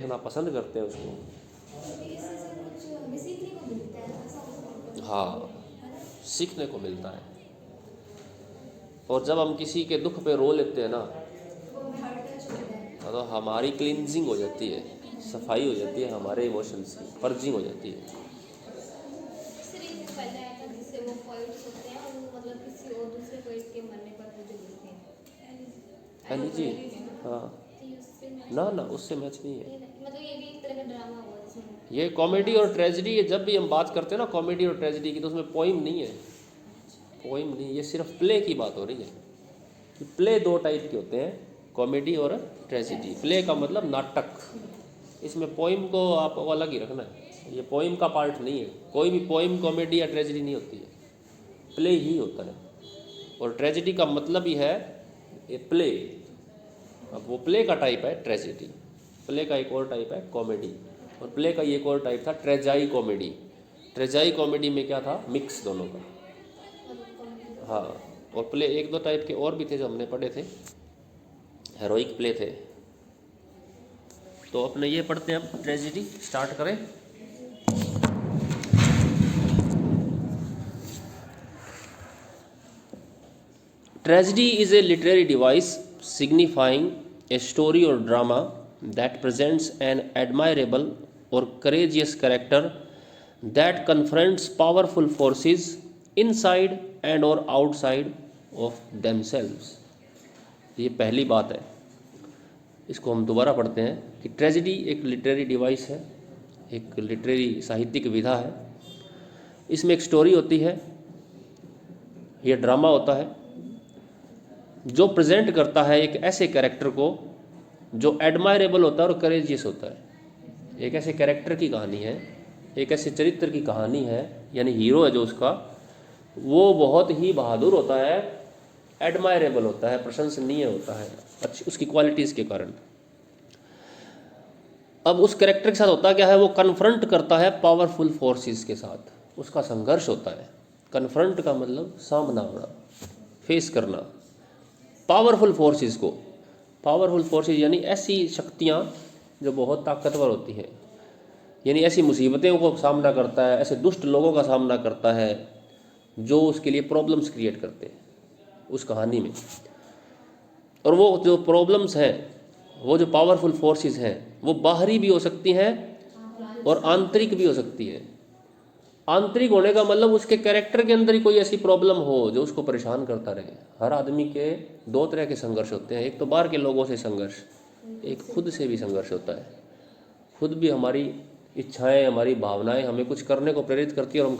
देखना पसंद करते हैं उसको। इससे सर कुछ हमें सीखने को मिलता है, ऐसा हो सकता है। हाँ, है ना? सीखने को मिलता है। और जब हम किसी के दुख पे रो लेते हैं ना, वो हमें हार्ट टच होता है। तो हमारी क्लींजिंग हो जाती है, सफाई हो जाती है, हमारे इमोशंस की पर्जिंग हो जाती है। सर एक पहले आया था जिससे वो पोइट्स होते हैं और वो मतलब किसी और दूसरे पोइट के मरने पर वो जो लिखते हैं एलिजी, हाँ, तो ये उससे मैच ना ना उससे मैच नहीं है। मतलब ये भी एक तरह का ड्रामा हुआ जिसमें ये कॉमेडी और ट्रेजेडी है। जब भी हम बात करते हैं ना कॉमेडी और ट्रेजेडी की, तो उसमें पोइम नहीं है, पोइम नहीं, ये सिर्फ प्ले की बात हो रही है कि प्ले दो टाइप के होते हैं, कॉमेडी और ट्रेजेडी। प्ले का मतलब नाटक, इसमें पोइम को आप अलग ही रखना है, ये पोइम का पार्ट नहीं है। कोई भी पोइम कॉमेडी या ट्रेजेडी नहीं होती है, प्ले ही होता है। और ट्रेजेडी का मतलब ही है ये प्ले। अब वो प्ले का टाइप है ट्रेजेडी, प्ले का एक और टाइप है कॉमेडी, और प्ले का एक और टाइप था ट्रेजाई कॉमेडी। ट्रेजाई कॉमेडी में क्या था, मिक्स दोनों का। हाँ, और प्ले एक दो टाइप के और भी थे जो हमने पढ़े थे, हेरोइक प्ले थे। तो अपने ये पढ़ते हैं, अब ट्रेजेडी स्टार्ट करें। Tragedy is a literary device signifying a story or drama that presents an admirable or courageous character that confronts powerful forces inside and or outside of themselves। ये पहली बात है, इसको हम दोबारा पढ़ते हैं कि ट्रेजेडी एक लिटरेरी डिवाइस है, एक लिटरेरी साहित्यिक विधा है। इसमें एक स्टोरी होती है, यह ड्रामा होता है जो प्रेजेंट करता है एक ऐसे कैरेक्टर को जो एडमायरेबल होता है और करेजियस होता है। एक ऐसे कैरेक्टर की कहानी है, एक ऐसे चरित्र की कहानी है, यानी हीरो है जो उसका, वो बहुत ही बहादुर होता है, एडमायरेबल होता है, प्रशंसनीय होता है अच्छी उसकी क्वालिटीज़ के कारण। अब उस कैरेक्टर के साथ होता क्या है, वो कन्फ्रंट करता है पावरफुल फोर्सेस के साथ, उसका संघर्ष होता है। कन्फ्रंट का मतलब सामना होना, फेस करना पावरफुल फोर्सेस को। पावरफुल फोर्सेस यानी ऐसी शक्तियाँ जो बहुत ताकतवर होती हैं, यानी ऐसी मुसीबतों को सामना करता है, ऐसे दुष्ट लोगों का सामना करता है जो उसके लिए प्रॉब्लम्स क्रिएट करते हैं उस कहानी में। और वो जो प्रॉब्लम्स हैं, वो जो पावरफुल फोर्सेस हैं, वो बाहरी भी हो सकती हैं और आंतरिक भी हो सकती हैं। आंतरिक होने का मतलब उसके कैरेक्टर के अंदर ही कोई ऐसी प्रॉब्लम हो जो उसको परेशान करता रहे। हर आदमी के दो तरह के संघर्ष होते हैं, एक तो बाहर के लोगों से संघर्ष, एक खुद से भी संघर्ष होता है। खुद भी हमारी इच्छाएं, हमारी भावनाएं हमें कुछ करने को प्रेरित करती है और हम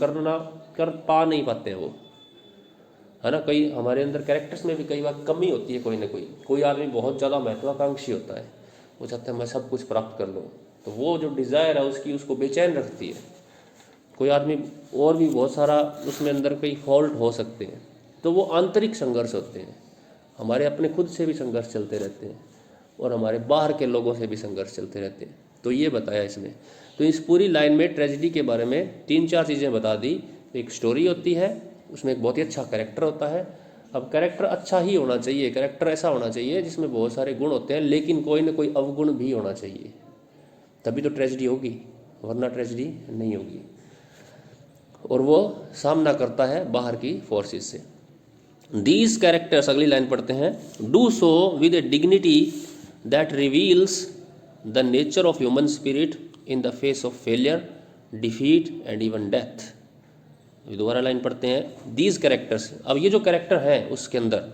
कर पा नहीं पाते हैं वो, है ना। कई हमारे अंदर कैरेक्टर्स में भी कई बार कमी होती है, कोई ना कोई आदमी बहुत ज़्यादा महत्वाकांक्षी होता है, वो चाहता है मैं सब कुछ प्राप्त कर लूँ, तो वो जो डिज़ायर है उसको बेचैन रखती है। कोई आदमी और भी बहुत सारा उसमें अंदर कई फॉल्ट हो सकते हैं, तो वो आंतरिक संघर्ष होते हैं। हमारे अपने खुद से भी संघर्ष चलते रहते हैं और हमारे बाहर के लोगों से भी संघर्ष चलते रहते हैं। तो ये बताया इसमें। तो इस पूरी लाइन में ट्रेजेडी के बारे में 3-4 चीज़ें बता दी। एक स्टोरी होती है, उसमें एक बहुत ही अच्छा कैरेक्टर होता है। अब कैरेक्टर अच्छा ही होना चाहिए, कैरेक्टर ऐसा होना चाहिए जिसमें बहुत सारे गुण होते हैं, लेकिन कोई ना कोई अवगुण भी होना चाहिए, तभी तो ट्रेजेडी होगी, वरना ट्रेजेडी नहीं होगी। और वो सामना करता है बाहर की फोर्सेस से। दीज कैरेक्टर्स, अगली लाइन पढ़ते हैं, do so with A dignity that reveals the nature of human spirit in the face of failure, defeat and even death. दोबारा लाइन पढ़ते हैं, दीज कैरेक्टर्स। अब ये जो कैरेक्टर है उसके अंदर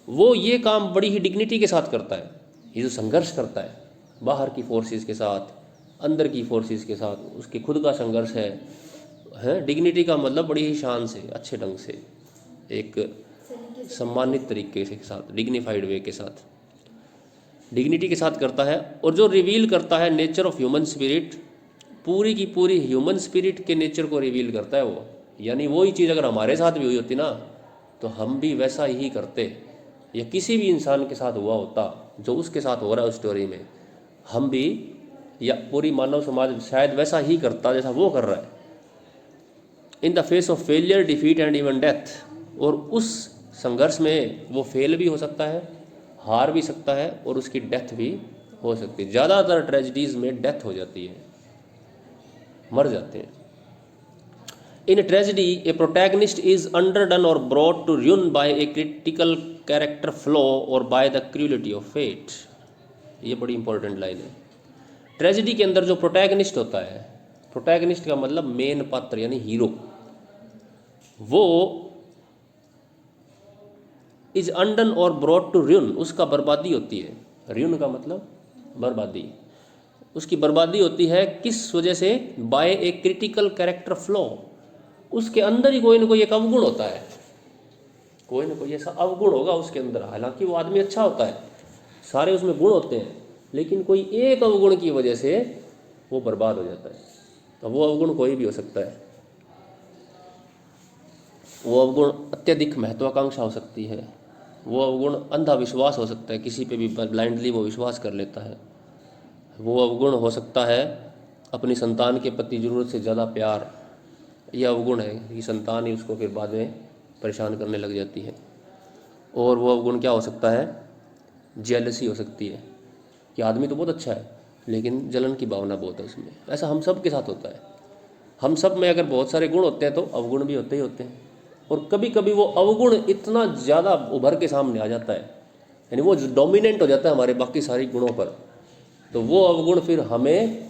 वो ये काम बड़ी ही डिग्निटी के साथ करता है। ये जो संघर्ष करता है बाहर की फोर्सेस के साथ, अंदर की फोर्सेस के साथ, उसके खुद का संघर्ष है। डिग्निटी का मतलब बड़ी ही शान से, अच्छे ढंग से, एक सम्मानित तरीके के साथ, डिग्निफाइड वे के साथ, डिग्निटी के साथ करता है। और जो रिवील करता है नेचर ऑफ ह्यूमन स्पिरिट, पूरी की पूरी ह्यूमन स्पिरिट के नेचर को रिवील करता है वो। यानी वही चीज़ अगर हमारे साथ भी हुई होती ना, तो हम भी वैसा ही करते, या किसी भी इंसान के साथ हुआ होता जो उसके साथ हो रहा है उस स्टोरी में, हम भी या पूरी मानव समाज शायद वैसा ही करता जैसा वो कर रहा है। In the face of failure, defeat and even death. और उस संघर्ष में वो फेल भी हो सकता है, हार भी सकता है, और उसकी डेथ भी हो सकती है। ज़्यादातर ट्रेजिडीज़ में डेथ हो जाती है, मर जाते हैं। In tragedy a protagonist is undone और brought to ruin by a critical character flaw और by the cruelty of fate. ये बड़ी इंपॉर्टेंट लाइन है। ट्रेजिडी के अंदर जो प्रोटैगनिस्ट होता है, प्रोटैगनिस्ट का मतलब मेन पात्र यानी हीरो, वो इज अंडन और ब्रॉट टू ruin, उसका बर्बादी होती है। ruin का मतलब बर्बादी, उसकी बर्बादी होती है किस वजह से? By a critical character flaw, उसके अंदर ही कोई ना कोई एक अवगुण होता है, कोई ना कोई ऐसा अवगुण होगा उसके अंदर। हालांकि वो आदमी अच्छा होता है, सारे उसमें गुण होते हैं, लेकिन कोई एक अवगुण की वजह से वो बर्बाद हो जाता है। तो वो अवगुण कोई भी हो सकता है। वो अवगुण अत्यधिक महत्वाकांक्षा हो सकती है, वो अवगुण अंधा विश्वास हो सकता है, किसी पे भी ब्लाइंडली वो विश्वास कर लेता है। वो अवगुण हो सकता है अपनी संतान के प्रति ज़रूरत से ज़्यादा प्यार, यह अवगुण है कि संतान ही उसको फिर बाद में परेशान करने लग जाती है। और वो अवगुण क्या हो सकता है? जेलसी हो सकती है कि आदमी तो बहुत अच्छा है लेकिन जलन की भावना बहुत है उसमें। ऐसा हम सब के साथ होता है। हम सब में अगर बहुत सारे गुण होते हैं तो अवगुण भी होते ही होते हैं, और कभी कभी वो अवगुण इतना ज़्यादा उभर के सामने आ जाता है, यानी वो डोमिनेंट हो जाता है हमारे बाकी सारी गुणों पर, तो वो अवगुण फिर हमें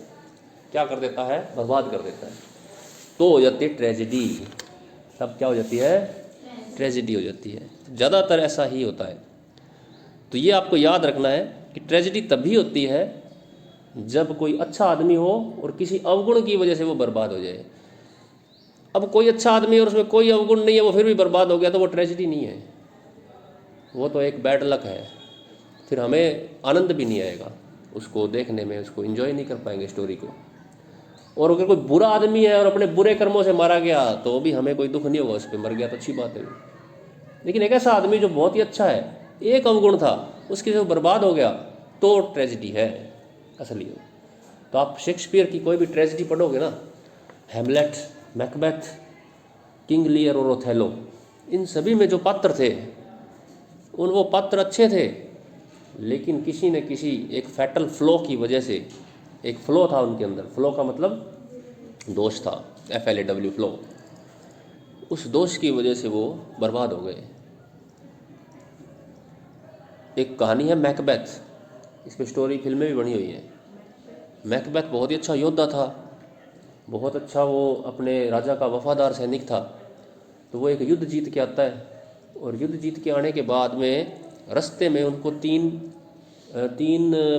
क्या कर देता है? बर्बाद कर देता है। तो हो जाती है ट्रेजिडी। तब क्या हो जाती है? ट्रेजिडी हो जाती है। ज़्यादातर ऐसा ही होता है। तो ये आपको याद रखना है कि ट्रेजिडी तभी होती है जब कोई अच्छा आदमी हो और किसी अवगुण की वजह से वो बर्बाद हो जाए। अब कोई अच्छा आदमी और उसमें कोई अवगुण नहीं है, वो फिर भी बर्बाद हो गया, तो वो ट्रेजिडी नहीं है, वो तो एक बैड लक है। फिर हमें आनंद भी नहीं आएगा उसको देखने में, उसको एंजॉय नहीं कर पाएंगे स्टोरी को। और अगर कोई बुरा आदमी है और अपने बुरे कर्मों से मारा गया तो भी हमें कोई दुख नहीं होगा, उस पर मर गया तो अच्छी बात है। लेकिन एक ऐसा आदमी जो बहुत ही अच्छा है, एक अवगुण था, उसकी जो बर्बाद हो गया, तो ट्रेजिडी है असली। तो आप शेक्सपियर की कोई भी ट्रेजिडी पढ़ोगे ना, हैमलेट, मैकबेथ, किंग लियर और ओथेलो, इन सभी में जो पात्र थे वो पात्र अच्छे थे, लेकिन किसी न किसी एक फैटल फ्लो की वजह से, एक फ्लो था उनके अंदर, फ्लो का मतलब दोष था, FLAW फ्लो, उस दोष की वजह से वो बर्बाद हो गए। एक कहानी है मैकबेथ, इस पर स्टोरी फिल्में भी बनी हुई है। मैकबेथ बहुत ही अच्छा योद्धा था, बहुत अच्छा वो अपने राजा का वफादार सैनिक था। तो वो एक युद्ध जीत के आता है, और युद्ध जीत के आने के बाद में रास्ते में उनको तीन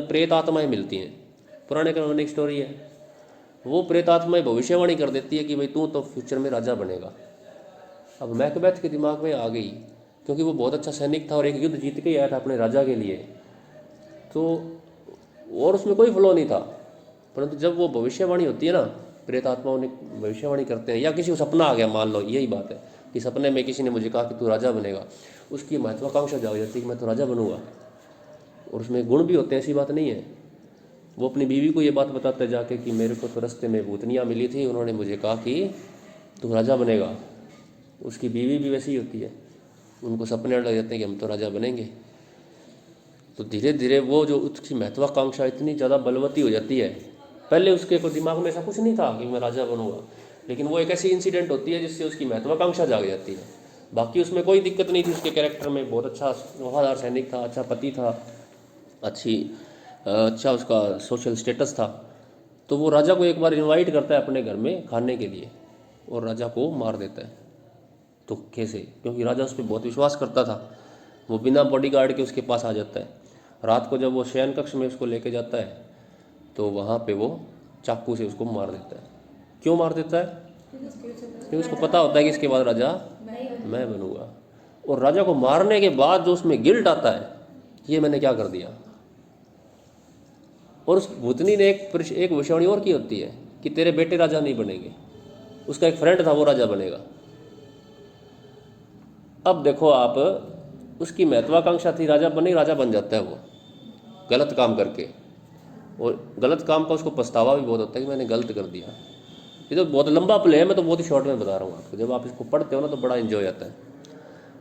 प्रेत आत्माएँ मिलती हैं। पुराने ज़माने की एक स्टोरी है। वो प्रेत आत्माएँ भविष्यवाणी कर देती है कि भाई तू तो फ्यूचर में राजा बनेगा। अब मैकबेथ के दिमाग में आ गई, क्योंकि वो बहुत अच्छा सैनिक था और एक युद्ध जीत के ही आया था अपने राजा के लिए, तो और उसमें कोई फ्लो नहीं था। परंतु जब वो भविष्यवाणी होती है ना, प्रेत आत्माओं ने भविष्यवाणी करते हैं, या किसी को सपना आ गया, मान लो यही बात है कि सपने में किसी ने मुझे कहा कि तू राजा बनेगा, उसकी महत्वाकांक्षा जाग जाती है कि मैं तो राजा बनूंगा। और उसमें गुण भी होते हैं, ऐसी बात नहीं है। वो अपनी बीवी को ये बात बताते जाके कि मेरे को तो रास्ते में भूतनियाँ मिली थी, उन्होंने मुझे कहा कि तू राजा बनेगा। उसकी बीवी भी वैसी ही होती है, उनको सपने लग जाते हैं कि हम तो राजा बनेंगे। तो धीरे धीरे वो जो उसकी महत्वाकांक्षा इतनी ज़्यादा बलवती हो जाती है, पहले उसके को दिमाग में ऐसा कुछ नहीं था कि मैं राजा बनूंगा, लेकिन वो एक ऐसी इंसिडेंट होती है जिससे उसकी महत्वाकांक्षा जाग जाती है। बाकी उसमें कोई दिक्कत नहीं थी, उसके कैरेक्टर में बहुत अच्छा वफादार सैनिक था, अच्छा पति था, अच्छा उसका सोशल स्टेटस था। तो वो राजा को एक बार इनवाइट करता है अपने घर में खाने के लिए, और राजा को मार देता है धोखे से, क्योंकि राजा उस पर बहुत विश्वास करता था। वो बिना बॉडीगार्ड के उसके पास आ जाता है। रात को जब वो शयन कक्ष में उसको लेके जाता है तो वहाँ पे वो चाकू से उसको मार देता है। क्यों मार देता है? क्योंकि उसको पता होता है कि इसके बाद राजा मैं बनूंगा। और राजा को मारने के बाद जो उसमें गिल्ट आता है, ये मैंने क्या कर दिया। और उस भूतनी ने एक भविष्यवाणी और की होती है कि तेरे बेटे राजा नहीं बनेंगे, उसका एक फ्रेंड था वो राजा बनेगा। अब देखो आप, उसकी महत्वाकांक्षा थी राजा बने, राजा बन जाता है वो गलत काम करके, और गलत काम का उसको पछतावा भी बहुत होता है कि मैंने गलत कर दिया। ये तो बहुत लंबा प्ले है, मैं तो बहुत ही शॉर्ट में बता रहा हूँ आपको। जब आप इसको पढ़ते हो ना तो बड़ा एंजॉय आता है।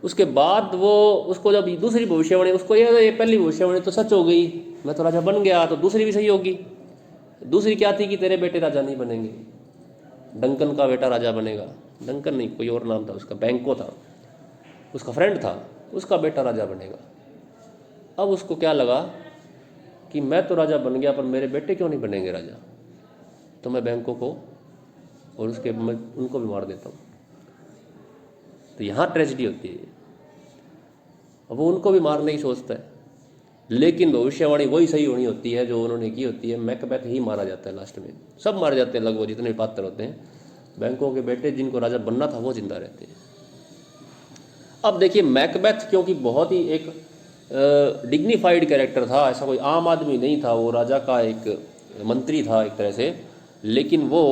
उसके बाद वो उसको जब दूसरी भविष्यवाणी, उसको ये पहली भविष्यवाणी तो सच हो गई, मैं तो राजा बन गया, तो दूसरी भी सही होगी। दूसरी क्या थी कि तेरे बेटे राजा नहीं बनेंगे, डंकन का बेटा राजा बनेगा। डंकन नहीं, कोई और नाम था उसका, बैंको था, उसका फ्रेंड था, उसका बेटा राजा बनेगा। अब उसको क्या लगा कि मैं तो राजा बन गया पर मेरे बेटे क्यों नहीं बनेंगे राजा, तो मैं बैंको को और उनको भी मार देता हूँ। तो यहाँ ट्रेजेडी होती है। अब वो उनको भी मारने की सोचता है, लेकिन भविष्यवाणी वही सही होनी होती है जो उन्होंने की होती है। मैकबेथ ही मारा जाता है लास्ट में, सब मारे जाते हैं लगभग जितने पात्र होते हैं। बैंको के बेटे जिनको राजा बनना था वो जिंदा रहते हैं। अब देखिए मैकबेथ क्योंकि बहुत ही एक डिग्निफाइड कैरेक्टर था, ऐसा कोई आम आदमी नहीं था, वो राजा का एक मंत्री था एक तरह से, लेकिन वो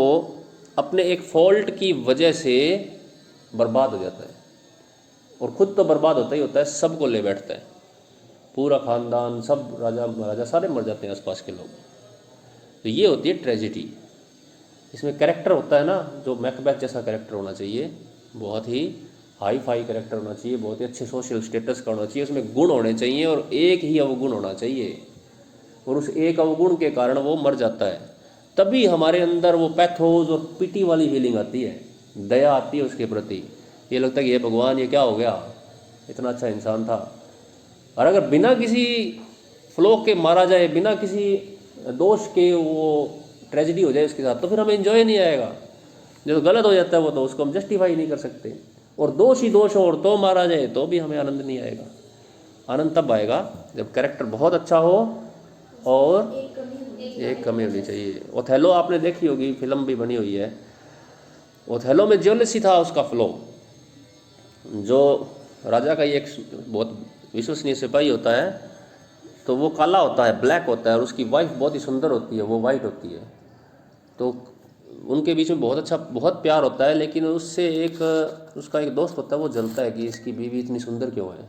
अपने एक फॉल्ट की वजह से बर्बाद हो जाता है। और ख़ुद तो बर्बाद होता ही होता है, सबको ले बैठता है, पूरा ख़ानदान, सब राजा महाराजा सारे मर जाते हैं आसपास के लोग। तो ये होती है ट्रेजेडी। इसमें कैरेक्टर होता है ना, जो मैकबेथ जैसा कैरेक्टर होना चाहिए, बहुत ही हाई फाई कैरेक्टर होना चाहिए, बहुत ही अच्छे सोशल स्टेटस का होना चाहिए, उसमें गुण होने चाहिए और एक ही अवगुण होना चाहिए, और उस एक अवगुण के कारण वो मर जाता है। तभी हमारे अंदर वो पैथोस और पिटी वाली फीलिंग आती है, दया आती है उसके प्रति। ये लगता है कि ये भगवान ये क्या हो गया, इतना अच्छा इंसान था। और अगर बिना किसी फ्लो के मारा जाए, बिना किसी दोष के वो ट्रेजेडी हो जाए उसके साथ, तो फिर हमें एंजॉय नहीं आएगा। जो गलत हो जाता है वो तो उसको हम जस्टिफाई नहीं कर सकते, और दोष ही दोष हो और तो मारा जाए तो भी हमें आनंद नहीं आएगा। आनंद तब आएगा जब कैरेक्टर बहुत अच्छा हो और एक कमी होनी चाहिए। ओथेलो आपने देखी होगी, फिल्म भी बनी हुई है। ओथेलो में जेलसी था उसका फ्लो। जो राजा का एक बहुत विश्वसनीय सिपाही होता है, तो वो काला होता है, ब्लैक होता है, और उसकी वाइफ बहुत ही सुंदर होती है, वो वाइट होती है। तो उनके बीच में बहुत अच्छा, बहुत प्यार होता है, लेकिन उससे उसका एक दोस्त होता है, वो जलता है कि इसकी बीवी इतनी सुंदर क्यों है,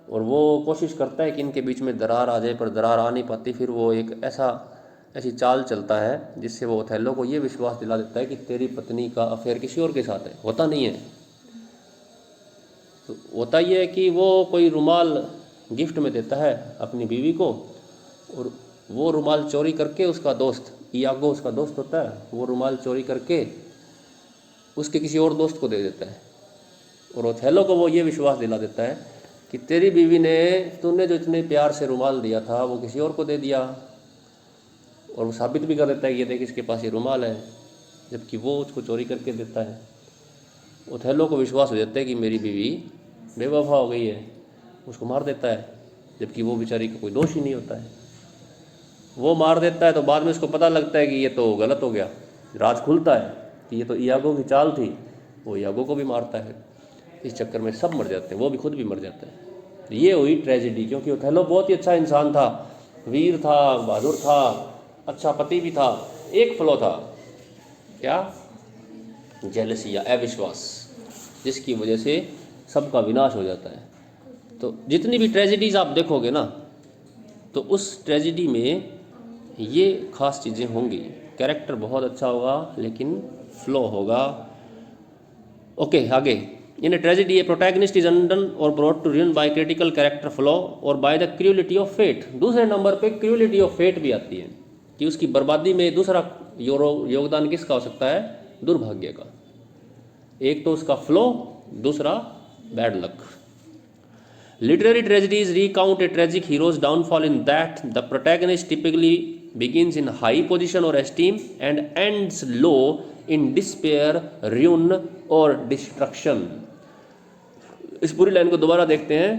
और वो कोशिश करता है कि इनके बीच में दरार आ जाए, पर दरार आ नहीं पाती। फिर वो एक ऐसी चाल चलता है जिससे वो ओथेलो को ये विश्वास दिला देता है कि तेरी पत्नी का अफेयर किसी और के साथ है। होता नहीं है। तो होता ये है कि वो कोई रुमाल गिफ्ट में देता है अपनी बीवी को, और वो रुमाल चोरी करके उसका दोस्त इयागो, उसका दोस्त होता है, वो रुमाल चोरी करके उसके किसी और दोस्त को दे देता है। और ओथेलो को वो ये विश्वास दिला देता है कि तेरी बीवी ने, तूने जो इतने प्यार से रुमाल दिया था वो किसी और को दे दिया, और वो साबित भी कर देता है कि ये देख इसके पास ये रुमाल है, जबकि वो उसको चोरी करके देता है। ओथेलो को विश्वास हो जाता है कि मेरी बीवी बेवफा हो गई है, उसको मार देता है, जबकि वो बेचारी का कोई दोष ही नहीं होता है। वो मार देता है तो बाद में उसको पता लगता है कि ये तो गलत हो गया, राज खुलता है कि ये तो इयागो की चाल थी, वो इयागो को भी मारता है। इस चक्कर में सब मर जाते हैं, वो भी खुद भी मर जाता है। ये हुई ट्रेजेडी, क्योंकि ओथेलो बहुत ही अच्छा इंसान था, वीर था, बहादुर था, अच्छा पति भी था। एक फ्लॉ था, क्या? जेलसी या अविश्वास, जिसकी वजह से सबका विनाश हो जाता है। तो जितनी भी ट्रेजेडीज़ आप देखोगे ना, तो उस ट्रेजेडी में ये खास चीज़ें होंगी। कैरेक्टर बहुत अच्छा होगा लेकिन फ्लो होगा। ओके, आगे। In a tragedy a protagonist is undone और brought to ruin by critical character flaw और by the cruelty of fate. दूसरे नंबर पे क्रूलिटी ऑफ फेट भी आती है कि उसकी बर्बादी में दूसरा योगदान किसका हो सकता है? दुर्भाग्य का। एक तो उसका फ्लो, दूसरा bad luck. Literary tragedies recount a tragic hero's downfall in that the protagonist typically begins in high position or esteem and ends low in despair, ruin or destruction. इस पूरी लाइन को दोबारा देखते हैं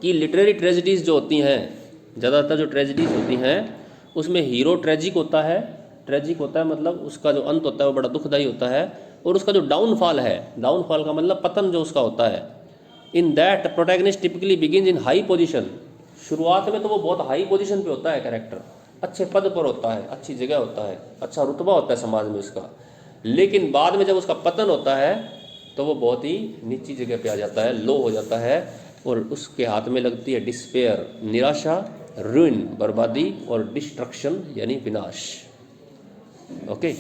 कि लिटरेरी ट्रेजेडीज़ जो होती हैं, ज़्यादातर जो ट्रेजेडीज़ होती हैं उसमें हीरो ट्रेजिक होता है। ट्रेजिक होता है मतलब उसका जो अंत होता है वो बड़ा दुखदायी होता है, और उसका जो डाउनफॉल है, डाउनफॉल का मतलब पतन जो उसका होता है, in that protagonist typically begins in high position. शुरुआत में तो वो बहुत हाई पोजीशन पे होता है कैरेक्टर, अच्छे पद पर होता है, अच्छी जगह होता है, अच्छा रुतबा होता है समाज में उसका, लेकिन बाद में जब उसका पतन होता है तो वो बहुत ही नीची जगह पे आ जाता है, लो हो जाता है, और उसके हाथ में लगती है डिस्पेयर, निराशा, रुइन, बर्बादी, और डिस्ट्रक्शन यानी विनाश। ओके,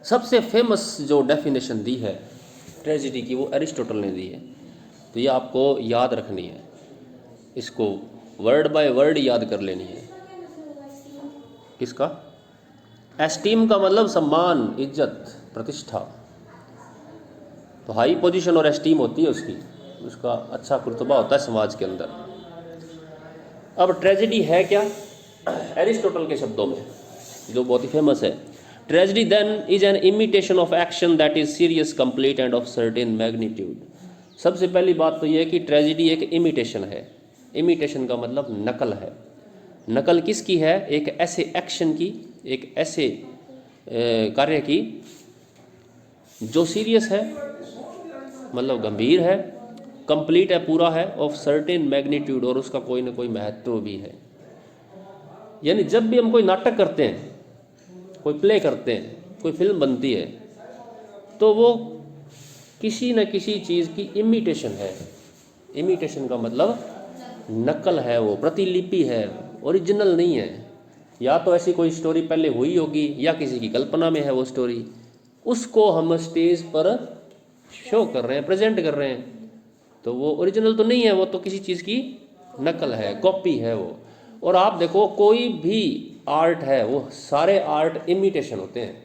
सबसे फेमस जो डेफिनेशन दी है ट्रेजिडी की, वो एरिस्टोटल ने दी है। तो ये आपको याद रखनी है, इसको वर्ड बाय वर्ड याद कर लेनी है। किसका? एस्टीम का मतलब सम्मान, इज्जत, प्रतिष्ठा। तो हाई पोजीशन और एस्टीम होती है उसकी, उसका अच्छा रुतबा होता है समाज के अंदर। अब ट्रेजिडी है क्या? एरिस्टोटल के शब्दों में, जो बहुत ही फेमस है, tragedy then is an imitation of action that is serious, complete and of certain magnitude. सबसे पहली बात तो यह है कि ट्रेजिडी एक इमिटेशन है। इमिटेशन का मतलब नकल है। नकल किसकी है? एक ऐसे एक्शन की, एक ऐसे कार्य की जो सीरियस है, मतलब गंभीर है, कंप्लीट है, पूरा है, ऑफ सर्टेन मैग्नीट्यूड, और उसका कोई ना कोई महत्व भी है। यानी जब भी हम कोई नाटक करते हैं, कोई प्ले करते हैं, कोई फिल्म बनती है, तो वो किसी न किसी चीज़ की इमिटेशन है। इमिटेशन का मतलब नकल है, वो प्रतिलिपि है, ओरिजिनल नहीं है। या तो ऐसी कोई स्टोरी पहले हुई होगी या किसी की कल्पना में है वो स्टोरी, उसको हम स्टेज पर शो कर रहे हैं, प्रेजेंट कर रहे हैं, तो वो ओरिजिनल तो नहीं है, वो तो किसी चीज़ की नकल है, कॉपी है वो। और आप देखो कोई भी आर्ट है, वो सारे आर्ट इमिटेशन होते हैं।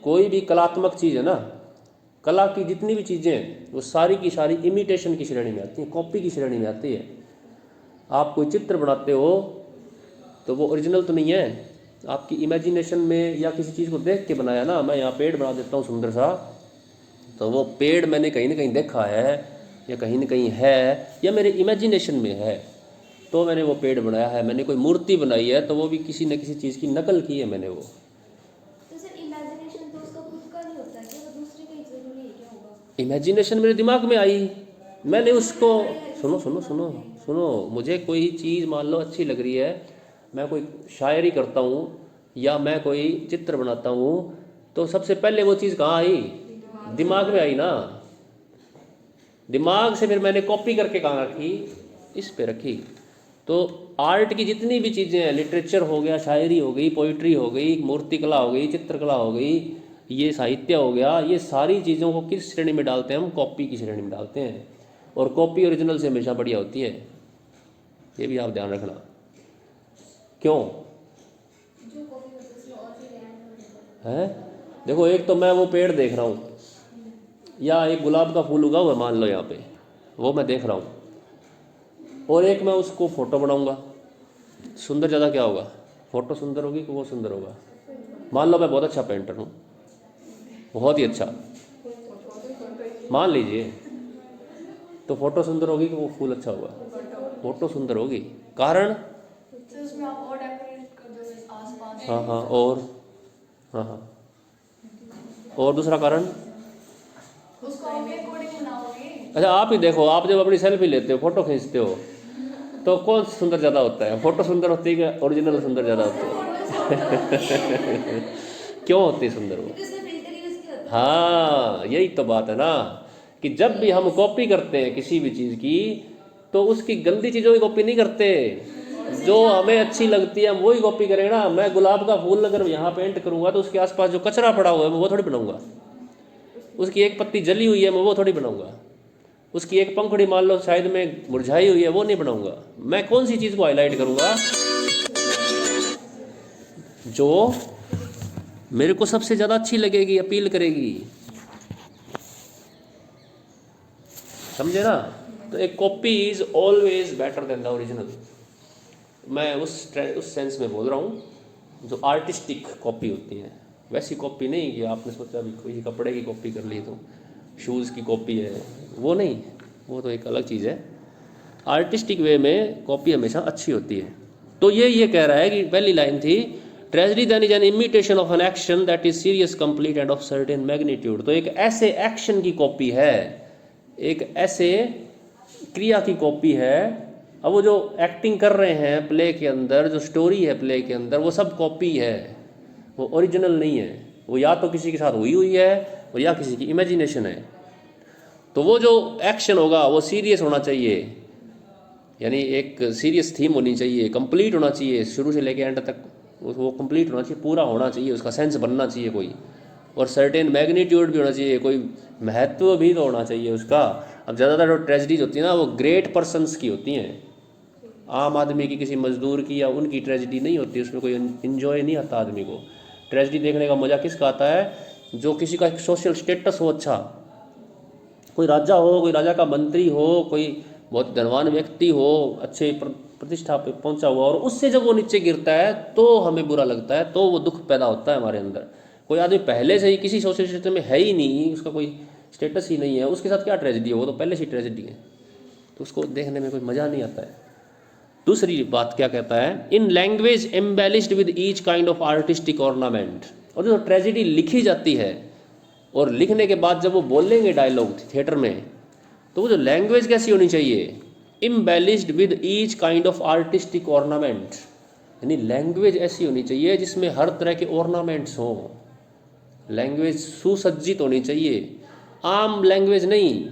कोई भी कलात्मक चीज़ है ना, कला की जितनी भी चीज़ें हैं वो सारी की सारी इमिटेशन की श्रेणी में आती हैं, कॉपी की श्रेणी में आती है। आप कोई चित्र बनाते हो तो वो ओरिजिनल तो नहीं है, आपकी इमेजिनेशन में या किसी चीज़ को देख के बनाया ना। मैं यहाँ पेड़ बना देता हूँ सुंदर सा, तो वो पेड़ मैंने कहीं ना कहीं देखा है, या कहीं ना कहीं है, या मेरे इमेजिनेशन में है, तो मैंने वो पेड़ बनाया है। मैंने कोई मूर्ति बनाई है तो वो भी किसी न किसी चीज़ की नकल की है मैंने वो। तो सर इमेजिनेशन तो उसका खुद का नहीं होता क्या, वो दूसरे का ही जरूरी है क्या होगा? इमेजिनेशन मेरे दिमाग में आई, मैंने उसको, सुनो सुनो सुनो सुनो, मुझे कोई चीज़ मान लो अच्छी लग रही है, मैं कोई शायरी करता हूँ या मैं कोई चित्र बनाता हूँ, तो सबसे पहले वो चीज़ कहाँ आई? दिमाग में आई ना। दिमाग से फिर मैंने कॉपी करके कहाँ रखी? इस पे रखी। तो आर्ट की जितनी भी चीज़ें हैं, लिटरेचर हो गया, शायरी हो गई, पोइट्री हो गई, मूर्तिकला हो गई, चित्रकला हो गई, ये साहित्य हो गया, ये सारी चीज़ों को किस श्रेणी में डालते हैं हम? कॉपी की श्रेणी में डालते हैं। और कॉपी ओरिजिनल से हमेशा बढ़िया होती है, ये भी आप ध्यान रखना। क्यों जो कॉपी करते हैं उसमें और भी ऐड हो है? देखो, एक तो मैं वो पेड़ देख रहा हूँ, या एक गुलाब का फूल उगा हुआ मान लो यहाँ पे, वो मैं देख रहा हूँ, और एक मैं उसको फ़ोटो बनाऊँगा। सुंदर ज़्यादा क्या होगा? फ़ोटो सुंदर होगी कि वो सुंदर होगा? मान लो मैं बहुत अच्छा पेंटर हूँ, बहुत ही अच्छा, मान लीजिए, तो फ़ोटो सुंदर होगी कि वो फूल अच्छा होगा? फ़ोटो सुंदर होगी। कारण? उसमें आप और डेकोरेट कर दो आसपास। हाँ हाँ, और हाँ हाँ, और दूसरा कारण? उसको अपने अकॉर्डिंग बनाओगे। अच्छा, आप ही देखो, आप जब अपनी सेल्फी लेते हो, फोटो खींचते हो, तो कौन सुंदर ज़्यादा होता है? फोटो सुंदर होती है कि ओरिजिनल सुंदर ज़्यादा होती है? क्यों होती है सुंदर वो? हाँ, यही तो बात है ना, कि जब भी हम कॉपी करते हैं किसी भी चीज़ की, तो उसकी गंदी चीज़ों की कॉपी नहीं करते, जो हमें अच्छी लगती है हम वही कॉपी करेंगे ना। मैं गुलाब का फूल अगर यहाँ पेंट करूँगा तो उसके आसपास जो कचरा पड़ा हुआ है मैं वो थोड़ी बनाऊँगा। उसकी एक पत्ती जली हुई है मैं वो थोड़ी बनाऊँगा। उसकी एक पंखुड़ी मान लो शायद में मुरझाई हुई है, वो नहीं बनाऊँगा। मैं कौन सी चीज़ को हाईलाइट करूँगा? जो मेरे को सबसे ज़्यादा अच्छी लगेगी, अपील करेगी, समझे ना? तो एक copy is always better than the original. मैं उस सेंस में बोल रहा हूँ जो आर्टिस्टिक कॉपी होती है, वैसी कॉपी नहीं कि आपने सोचा अभी कोई कपड़े की कॉपी कर ली तो शूज़ की कॉपी है, वो नहीं, वो तो एक अलग चीज़ है। आर्टिस्टिक वे में कॉपी हमेशा अच्छी होती है। तो ये कह रहा है कि पहली लाइन थी, tragedy then is an imitation of an action that is serious, complete and of certain magnitude. तो एक ऐसे एक्शन की कॉपी है, एक ऐसे क्रिया की कॉपी है। अब वो जो एक्टिंग कर रहे हैं प्ले के अंदर, जो स्टोरी है प्ले के अंदर, वो सब कॉपी है, वो ओरिजिनल नहीं है। वो या तो किसी के साथ हुई है और या किसी की इमेजिनेशन है। तो वो जो एक्शन होगा वो सीरियस होना चाहिए, यानी एक सीरियस थीम होनी चाहिए, कंप्लीट होना चाहिए, शुरू से लेके एंड तक वो कंप्लीट होना चाहिए, पूरा होना चाहिए, उसका सेंस बनना चाहिए कोई, और सर्टेन मैग्नीट्यूड भी होना चाहिए, कोई महत्व भी तो होना चाहिए उसका। अब ज़्यादातर जो ट्रेजिडीज होती है ना वो ग्रेट पर्सन्स की होती हैं, आम आदमी की, किसी मजदूर की या उनकी ट्रेजिडी नहीं होती, उसमें कोई इन्जॉय नहीं आता आदमी को। ट्रेजिडी देखने का मज़ा किसका आता है, जो किसी का एक सोशल स्टेटस हो अच्छा, कोई राजा हो, कोई राजा का मंत्री हो, कोई बहुत धनवान व्यक्ति हो, अच्छे प्रतिष्ठा पे पहुंचा हुआ, और उससे जब वो नीचे गिरता है तो हमें बुरा लगता है, तो वो दुख पैदा होता है हमारे अंदर। कोई आदमी पहले से ही किसी सोशल स्टेटस में है ही नहीं, उसका कोई स्टेटस ही नहीं है, उसके साथ क्या ट्रेजिडी है, वो तो पहले से ही ट्रेजिडी है, तो उसको देखने में कोई मज़ा नहीं आता है। दूसरी बात क्या कहता है, in language embellished with each kind of artistic ornament. और जो ट्रेजिडी लिखी जाती है और लिखने के बाद जब वो बोलेंगे डायलॉग थिएटर में, तो वो जो लैंग्वेज कैसी होनी चाहिए, embellished with each kind of artistic ornament, यानी लैंग्वेज ऐसी होनी चाहिए जिसमें हर तरह के ऑर्नामेंट्स हों, लैंग्वेज सुसज्जित होनी चाहिए, आम लैंग्वेज नहीं,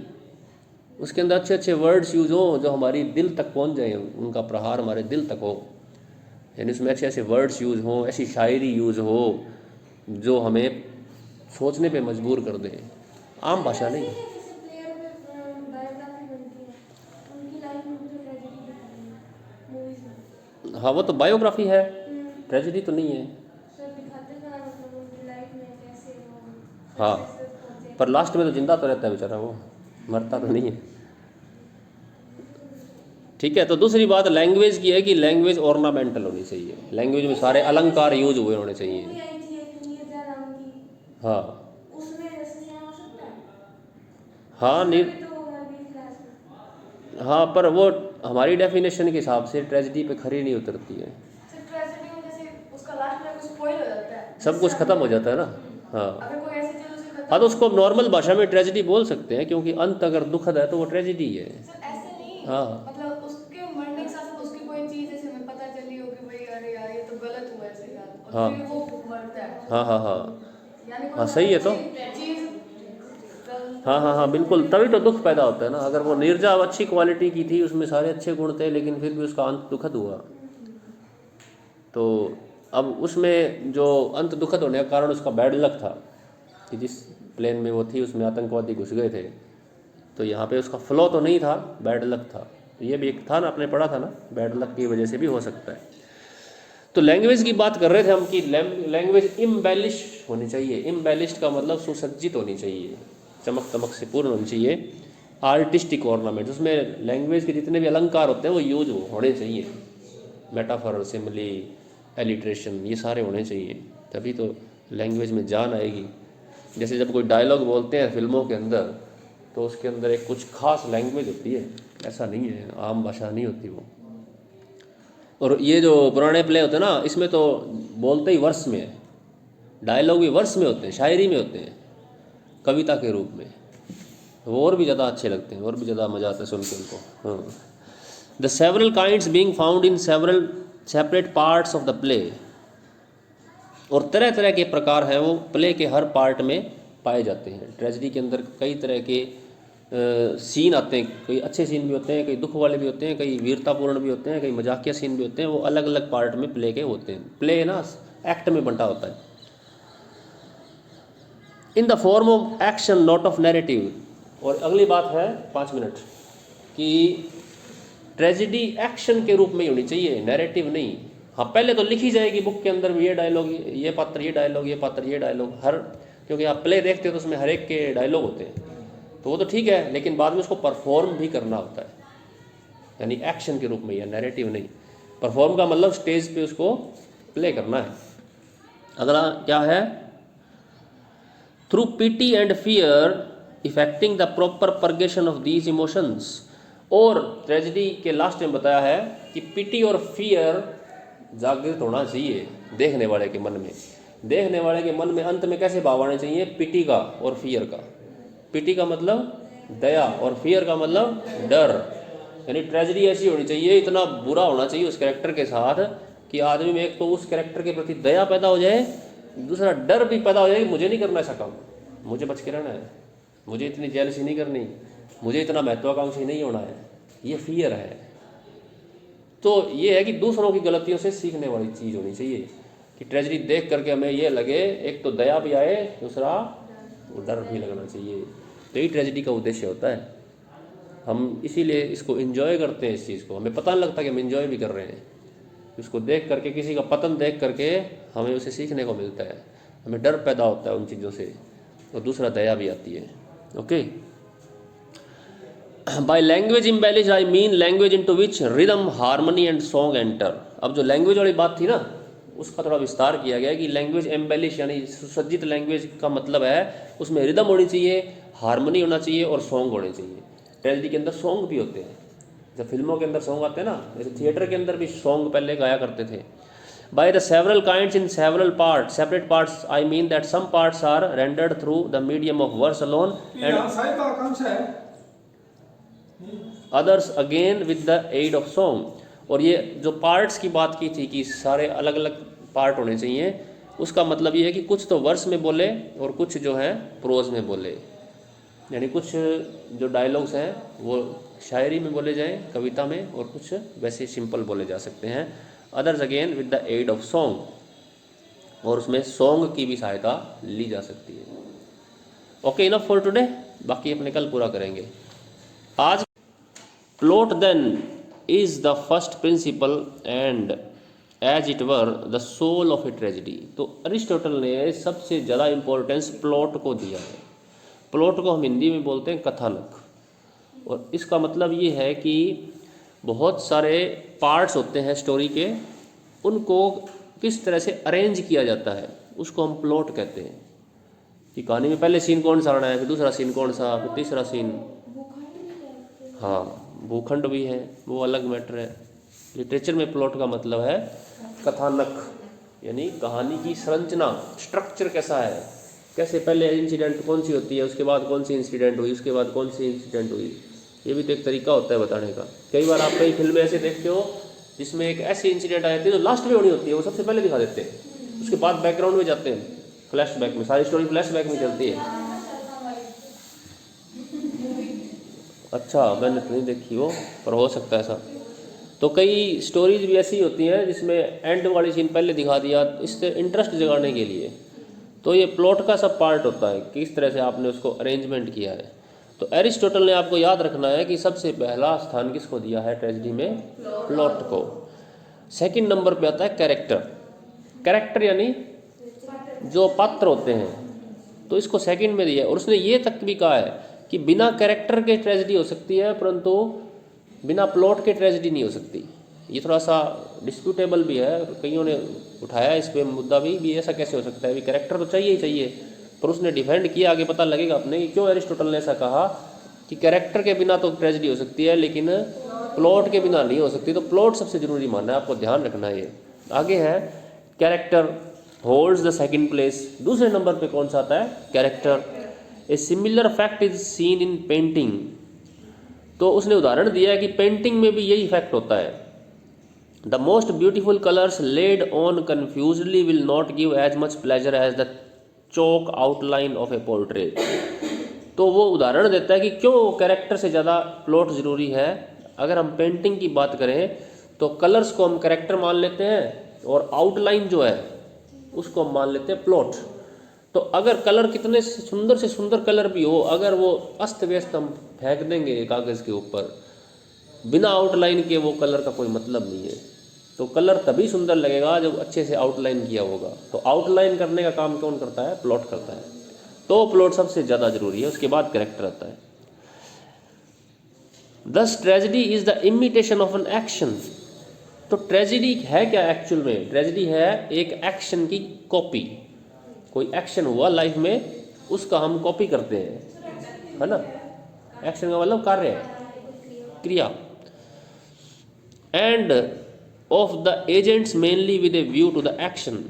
उसके अंदर अच्छे अच्छे वर्ड्स यूज हों जो हमारी दिल तक पहुंच जाए, उनका प्रहार हमारे दिल तक हो, यानी उसमें अच्छे ऐसे वर्ड्स यूज हों, ऐसी शायरी यूज हो जो हमें सोचने पे मजबूर कर दे, आम भाषा नहीं। हाँ वो तो बायोग्राफी है, ट्रेजेडी तो नहीं है। हाँ पर लास्ट में तो जिंदा तो रहता है बेचारा, वो मरता तो नहीं है। ठीक है, तो दूसरी बात लैंग्वेज की है कि लैंग्वेज ऑर्नामेंटल होनी चाहिए, लैंग्वेज में सारे अलंकार यूज हुए होने चाहिए। हाँ हाँ हाँ, पर वो हमारी डेफिनेशन के हिसाब से ट्रेजिडी पे खरी नहीं उतरती है। सब कुछ खत्म हो जाता है ना। हाँ हाँ, तो उसको नॉर्मल भाषा में ट्रेजिडी बोल सकते हैं, क्योंकि अंत अगर दुखद है तो वो ट्रेजिडी है। हाँ मतलब उसके मरने के साथ उसकी कोई चीज ऐसे में पता चली हो कि भाई अरे यार ये तो गलत हुआ ऐसे यार, हाँ फिर वो मरता है। हाँ हाँ हाँ यानी हाँ, सही है तो। हाँ हाँ हाँ बिल्कुल, तभी तो दुख पैदा होता है ना। अगर वो नीरजा अच्छी क्वालिटी की थी, उसमें सारे अच्छे गुण थे, लेकिन फिर भी उसका अंत दुखद हुआ, तो अब उसमें जो अंत दुखद होने का कारण उसका बैड लक था कि जिस प्लेन में वो थी उसमें आतंकवादी घुस गए थे, तो यहाँ पे उसका फ्लॉ तो नहीं था, बैड लक था। ये भी एक था ना, आपने पढ़ा था ना, बैड लक की वजह से भी हो सकता है। तो लैंग्वेज की बात कर रहे थे हम कि लैंग्वेज इम्बेलिश होनी चाहिए। इम्बेलिश्ड का मतलब सुसज्जित होनी चाहिए, चमक दमक से पूर्ण होनी चाहिए। आर्टिस्टिक ऑर्नामेंट, उसमें लैंग्वेज के जितने भी अलंकार होते हैं वो यूज होने चाहिए, मेटाफर, सिमिली, एलिट्रेशन, ये सारे होने चाहिए, तभी तो लैंग्वेज में जान आएगी। जैसे जब कोई डायलॉग बोलते हैं फिल्मों के अंदर, तो उसके अंदर एक कुछ खास लैंग्वेज होती है, ऐसा नहीं है, आम भाषा नहीं होती वो। और ये जो पुराने प्ले होते हैं ना, इसमें तो बोलते ही वर्स में है, डायलॉग भी वर्स में होते हैं, शायरी में होते हैं, कविता के रूप में, वो और भी ज़्यादा अच्छे लगते हैं, और भी ज़्यादा मज़ा आता है सुन के उनको। हाँ, the several kinds being found in several separate parts of the play, और तरह तरह के प्रकार हैं वो प्ले के हर पार्ट में पाए जाते हैं। ट्रेजेडी के अंदर कई तरह के सीन आते हैं, कई अच्छे सीन भी होते हैं, कई दुख वाले भी होते हैं, कई वीरतापूर्ण भी होते हैं, कई मजाकिया सीन भी होते हैं, वो अलग अलग पार्ट में प्ले के होते हैं। प्ले ना एक्ट में बंटा होता है, in the form of action not of narrative. और अगली बात है 5 मिनट कि ट्रेजेडी एक्शन के रूप में ही होनी चाहिए, नैरेटिव नहीं। हाँ पहले तो लिखी जाएगी बुक के अंदर, ये डायलॉग, ये पात्र ये डायलॉग, ये पात्र ये डायलॉग, हर, क्योंकि आप प्ले देखते हो तो उसमें हर एक के डायलॉग होते हैं, तो वो तो ठीक है, लेकिन बाद में उसको परफॉर्म भी करना होता है, यानी एक्शन के रूप में, या नैरेटिव नहीं। परफॉर्म का मतलब स्टेज पे उसको प्ले करना है। अगला क्या है, through pity and fear effecting the proper purgation of these emotions. और ट्रेजेडी के लास्ट में बताया है कि पिटी और फियर जागृत होना चाहिए देखने वाले के मन में। देखने वाले के मन में अंत में कैसे भाव आने चाहिए, पिटी का और फियर का। पिटी का मतलब दया और फियर का मतलब डर, यानी ट्रेजेडी ऐसी होनी चाहिए, इतना बुरा होना चाहिए उस कैरेक्टर के साथ कि आदमी में एक तो उस कैरेक्टर के प्रति दया पैदा हो जाए, दूसरा डर भी पैदा हो जाए कि मुझे नहीं करना ऐसा काम, मुझे बच के रहना है, मुझे इतनी जेलसी नहीं करनी, मुझे इतना महत्वाकांक्षी नहीं होना है, ये फियर है। तो ये है कि दूसरों की गलतियों से सीखने वाली चीज़ होनी चाहिए कि ट्रेजेडी देख करके हमें ये लगे, एक तो दया भी आए, दूसरा डर भी लगना चाहिए। तो यही ट्रेजेडी का उद्देश्य होता है। हम इसीलिए इसको एंजॉय करते हैं, इस चीज़ को हमें पता नहीं लगता कि हम एंजॉय भी कर रहे हैं। उसको देख करके, किसी का पतन देख करके हमें उसे सीखने को मिलता है, हमें डर पैदा होता है उन चीज़ों से, और दूसरा दया भी आती है। Okay, by language embellish I mean language into which rhythm harmony and song enter. अब जो लैंग्वेज वाली बात थी ना, उसका थोड़ा विस्तार किया गया कि लैंग्वेज एम्बेलिश यानी सुसज्जित लैंग्वेज का मतलब है उसमें रिदम होनी चाहिए, हार्मनी होना चाहिए और सॉन्ग होने चाहिए। ट्रेजेडी के अंदर सॉन्ग भी होते हैं, जब फिल्मों के अंदर सॉन्ग आते हैं ना, जैसे थिएटर के अंदर भी सॉन्ग पहले गाया करते थे। By the several kinds in several parts separate parts I mean that some parts are rendered through the medium of verse alone and others again with the aid of song. और ये जो parts की बात की थी कि सारे अलग अलग पार्ट होने चाहिए, उसका मतलब ये है कि कुछ तो वर्स में बोले और कुछ जो है प्रोज में बोले, यानी कुछ जो डायलॉग्स हैं वो शायरी में बोले जाएं, कविता में, और कुछ वैसे सिंपल बोले जा सकते हैं। Others again with the aid of song, और उसमें सॉन्ग की भी सहायता ली जा सकती है। ओके, इनफ फॉर टुडे, बाकी अपने कल पूरा करेंगे। आज plot then is the first principle and as it were the soul of a tragedy. तो अरिस्टोटल ने सबसे ज़्यादा इम्पोर्टेंस प्लॉट को दिया है। प्लॉट को हम हिंदी में बोलते हैं कथानक, और इसका मतलब ये है कि बहुत सारे पार्ट्स होते हैं स्टोरी के, उनको किस तरह से अरेंज किया जाता है उसको हम प्लॉट कहते हैं। कि कहानी में पहले सीन कौन सा आना है, फिर दूसरा सीन कौन सा, फिर तीसरा सीन। हाँ, भूखंड भी है, वो अलग मैटर है। लिटरेचर में प्लॉट का मतलब है कथानक, यानी कहानी की संरचना, स्ट्रक्चर कैसा है, कैसे पहले इंसिडेंट कौन सी होती है, उसके बाद कौन सी इंसिडेंट हुई, उसके बाद कौन सी इंसिडेंट हुई। ये भी तो एक तरीका होता है बताने का। कई बार आप कई फिल्में ऐसे देखते हो जिसमें एक ऐसी इंसिडेंट आ जाती है जो लास्ट में होनी होती है, वो सबसे पहले दिखा देते हैं, उसके बाद बैकग्राउंड में जाते हैं, फ्लैशबैक में, सारी स्टोरी फ्लैशबैक में चलती है। अच्छा, मैंने तो नहीं देखी वो, पर हो सकता है ऐसा। तो कई स्टोरीज भी ऐसी होती हैं जिसमें एंड वाली सीन पहले दिखा दिया, इससे इंटरेस्ट जगाने के लिए। तो ये प्लॉट का सब पार्ट होता है, किस तरह से आपने उसको अरेंजमेंट किया है। तो एरिस्टोटल ने आपको याद रखना है कि सबसे पहला स्थान किसको दिया है ट्रेजेडी में, प्लॉट को। सेकंड नंबर पे आता है कैरेक्टर। कैरेक्टर यानी जो पात्र होते हैं, तो इसको सेकंड में दिया है। और उसने ये तक भी कहा है कि बिना कैरेक्टर के ट्रेजेडी हो सकती है, परंतु बिना प्लॉट के ट्रेजेडी नहीं हो सकती। ये थोड़ा सा डिस्प्यूटेबल भी है, कईयों ने उठाया इस पे मुद्दा भी ऐसा कैसे हो सकता है, भी कैरेक्टर तो चाहिए ही चाहिए। पर उसने डिफेंड किया, आगे पता लगेगा अपने कि क्यों एरिस्टोटल ने ऐसा कहा कि कैरेक्टर के बिना तो ट्रेजेडी हो सकती है लेकिन प्लॉट के बिना नहीं हो सकती। तो प्लॉट सबसे जरूरी मानना है, आपको ध्यान रखना है। ये आगे है character holds the second place. दूसरे नंबर पे कौन सा आता है, character. A similar fact is seen in painting. तो उसने उदाहरण दिया है कि पेंटिंग में भी यही फैक्ट होता है। The most beautiful colours laid on confusedly will not give as much pleasure as the chalk outline of a portrait. तो वो उदाहरण देता है कि क्यों कैरेक्टर से ज़्यादा प्लॉट ज़रूरी है। अगर हम पेंटिंग की बात करें तो कलर्स को हम कैरेक्टर मान लेते हैं और आउटलाइन जो है उसको हम मान लेते हैं प्लॉट। तो अगर कलर कितने से सुंदर कलर भी हो, अगर वो अस्त व्यस्त हम फेंक देंगे कागज़ के ऊपर बिना आउटलाइन के, वो कलर का कोई मतलब नहीं है। तो कलर तभी सुंदर लगेगा जब अच्छे से आउटलाइन किया होगा। तो आउटलाइन करने का काम कौन करता है, प्लॉट करता है। तो प्लॉट सबसे ज़्यादा जरूरी है, उसके बाद कैरेक्टर आता है। दस tragedy is the imitation of an action. तो ट्रेजेडी है क्या एक्चुअल में, ट्रेजेडी है एक एक्शन की कॉपी। कोई एक्शन हुआ लाइफ में, उसका हम कॉपी करते हैं, है ना। एक्शन का मतलब कार्य है, क्रिया। And of the agents mainly with a view to the action.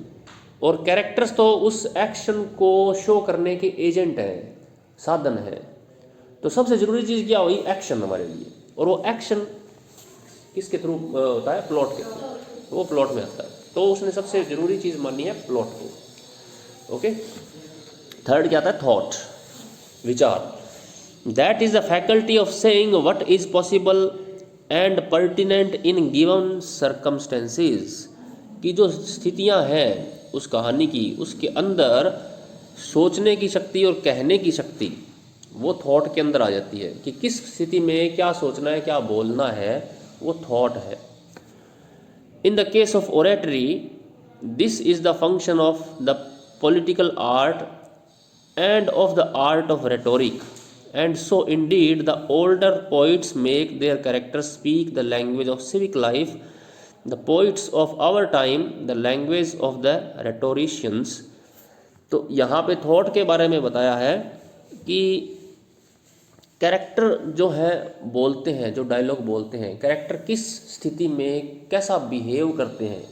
और कैरेक्टर्स तो उस एक्शन को शो करने के एजेंट है, साधन है। तो सबसे जरूरी चीज़ क्या हुई, एक्शन हमारे लिए। और वो एक्शन किसके थ्रू होता है, प्लॉट के थ्रू, वो प्लॉट में आता है। तो उसने सबसे जरूरी चीज़ मानी है प्लॉट को। ओके, थर्ड क्या आता है, थॉट, विचार। That is the faculty of saying what is possible and pertinent in given circumstances. की जो स्थितियां हैं उस कहानी की, उसके अंदर सोचने की शक्ति और कहने की शक्ति वो थॉट के अंदर आ जाती है कि किस स्थिति में क्या सोचना है, क्या बोलना है, वो थॉट है। In the case of oratory this is the function of the political art and of the art of rhetoric, and so indeed the older poets make their characters speak the language of civic life, the poets of our time the language of the rhetoricians। तो यहाँ पे thought के बारे में बताया है कि character जो है बोलते हैं, जो डायलॉग बोलते हैं, कैरेक्टर किस स्थिति में कैसा बिहेव करते हैं,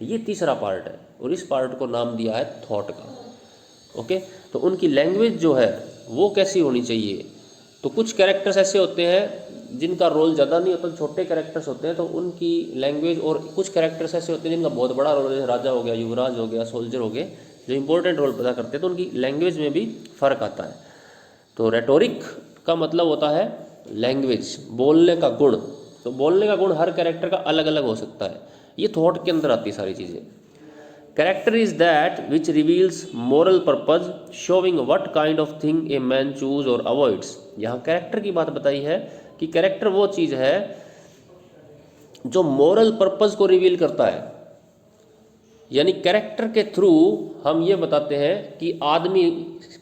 ये तीसरा पार्ट है और इस पार्ट को नाम दिया है थॉट का। ओके, तो उनकी लैंग्वेज जो है वो कैसी होनी चाहिए। तो कुछ कैरेक्टर्स ऐसे होते हैं जिनका रोल ज़्यादा नहीं होता, छोटे कैरेक्टर्स होते हैं, तो उनकी लैंग्वेज, और कुछ कैरेक्टर्स ऐसे होते हैं जिनका बहुत बड़ा रोल है, राजा हो गया, युवराज हो गया, सोल्जर हो गए, जो इंपॉर्टेंट रोल अदा करते हैं, तो उनकी लैंग्वेज में भी फ़र्क आता है। तो रेटोरिक का मतलब होता है लैंग्वेज, बोलने का गुण। तो बोलने का गुण हर कैरेक्टर का अलग अलग हो सकता है, ये थॉट के अंदर आती है सारी चीज़ें। Character is that which reveals moral purpose, showing what kind of thing a man choose or avoids। यहाँ कैरेक्टर की बात बताई है कि कैरेक्टर वो चीज़ है जो मोरल पर्पस को रिवील करता है, यानी कैरेक्टर के थ्रू हम ये बताते हैं कि आदमी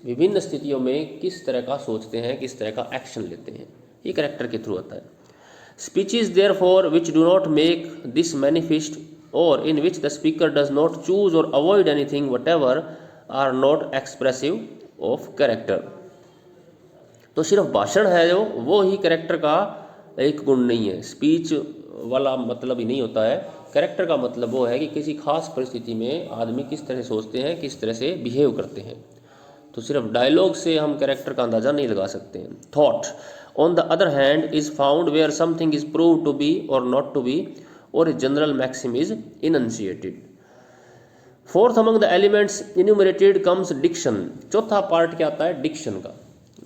विभिन्न स्थितियों में किस तरह का सोचते हैं, किस तरह का एक्शन लेते हैं, ये कैरेक्टर के थ्रू आता है। Speeches therefore which do not make this manifest, or in which the speaker does not choose or avoid anything whatever, are not expressive of character। तो सिर्फ भाषण है जो, वो ही कैरेक्टर का एक गुण नहीं है, स्पीच वाला मतलब ही नहीं होता है। कैरेक्टर का मतलब वो है कि किसी खास परिस्थिति में आदमी किस तरह सोचते हैं, किस तरह से बिहेव करते हैं। तो सिर्फ डायलॉग से हम कैरेक्टर का अंदाज़ा नहीं लगा सकते हैं। Thought on the other hand is found where something is proved to be or not to be, or a general maxim is enunciated. Fourth among the elements enumerated comes diction. चौथा part क्या आता है, Dickson का।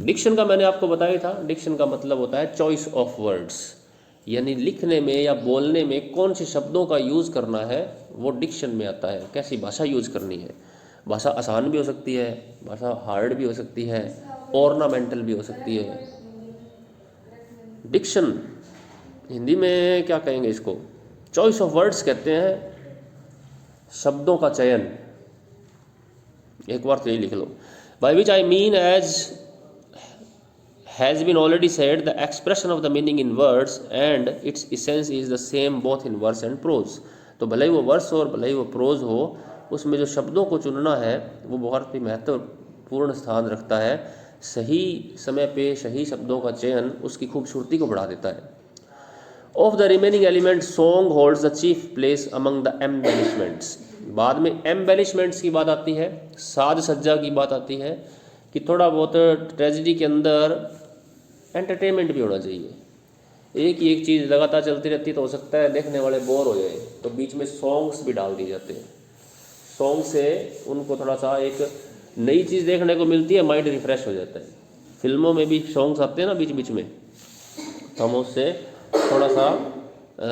Dickson का मैंने आपको बताया था, डिक्शन का मतलब होता है चॉइस ऑफ वर्ड्स, यानी लिखने में या बोलने में कौन से शब्दों का यूज़ करना है, वो डिक्शन में आता है। कैसी भाषा यूज़ करनी है, भाषा आसान भी हो सकती है, भाषा हार्ड भी हो सकती है, ऑर्नामेंटल भी हो सकती है। डिक्शन हिंदी में क्या कहेंगे इसको, चॉइस ऑफ वर्ड्स कहते हैं, शब्दों का चयन। एक बार तो यही लिख लो, by which I mean as has been already said the expression of the meaning in words and its essence is the same both in verse and prose. तो भले ही वो वर्स हो और भले ही वो प्रोज हो, उसमें जो शब्दों को चुनना है वो बहुत ही महत्वपूर्ण स्थान रखता है। सही समय पे सही शब्दों का चयन उसकी खूबसूरती को बढ़ा देता है। Of the remaining element song holds the chief place among the embellishments. बाद में एम्बेलिशमेंट्स की बात आती है, साज सज्जा की बात आती है कि थोड़ा बहुत ट्रेजेडी के अंदर एंटरटेनमेंट भी होना चाहिए। एक ही एक चीज़ लगातार चलती रहती तो हो सकता है देखने वाले बोर हो जाए, तो बीच में सॉन्ग्स भी डाल दिए जाते हैं। सॉन्ग से उनको थोड़ा सा एक नई चीज़ देखने को मिलती है, माइंड रिफ्रेश हो जाता है। फिल्मों में भी सॉन्ग्स आते हैं ना बीच बीच में, तो हम उससे थोड़ा सा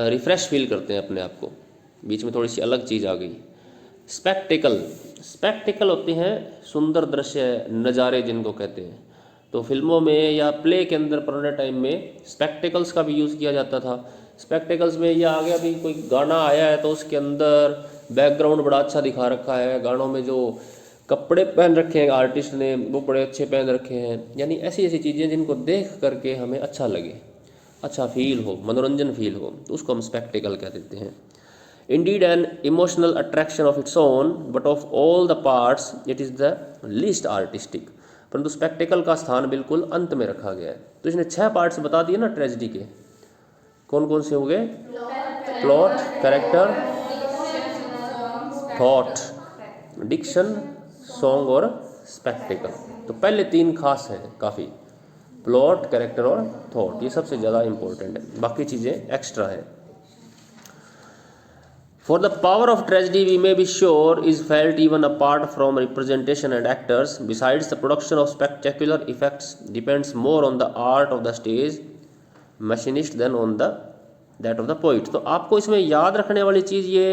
रिफ़्रेश फील करते हैं अपने आप को, बीच में थोड़ी सी अलग चीज़ आ गई। स्पेक्टिकल, स्पेक्टिकल होते हैं सुंदर दृश्य, नज़ारे जिनको कहते हैं। तो फिल्मों में या प्ले के अंदर पुराने टाइम में स्पेक्टिकल्स का भी यूज़ किया जाता था। स्पेक्टिकल्स में ये आ गया भी, कोई गाना आया है तो उसके अंदर बैकग्राउंड बड़ा अच्छा दिखा रखा है, गानों में जो कपड़े पहन रखे हैं आर्टिस्ट ने वो बड़े अच्छे पहन रखे हैं, यानी ऐसी ऐसी चीज़ें जिनको देख करके हमें अच्छा लगे, अच्छा फील हो, मनोरंजन फील हो, तो उसको हम स्पेक्टिकल कह देते हैं। Indeed an emotional attraction of its own, but of all the parts it is the least artistic। परंतु स्पेक्टिकल का स्थान बिल्कुल अंत में रखा गया है। तो इसने 6 पार्ट्स बता दिए ना ट्रेजेडी के, कौन कौन से हो गए, plot, character, thought, diction, song और स्पेक्टिकल। तो पहले 3 खास हैं काफ़ी, प्लॉट, कैरेक्टर और थॉट, ये सबसे ज़्यादा इंपॉर्टेंट है, बाकी चीज़ें एक्स्ट्रा है। For the power of tragedy we may be sure is felt even apart from representation and actors. Besides, the production of spectacular effects depends more on the art of the stage machinist than on that of the poet। तो आपको इसमें याद रखने वाली चीज़ ये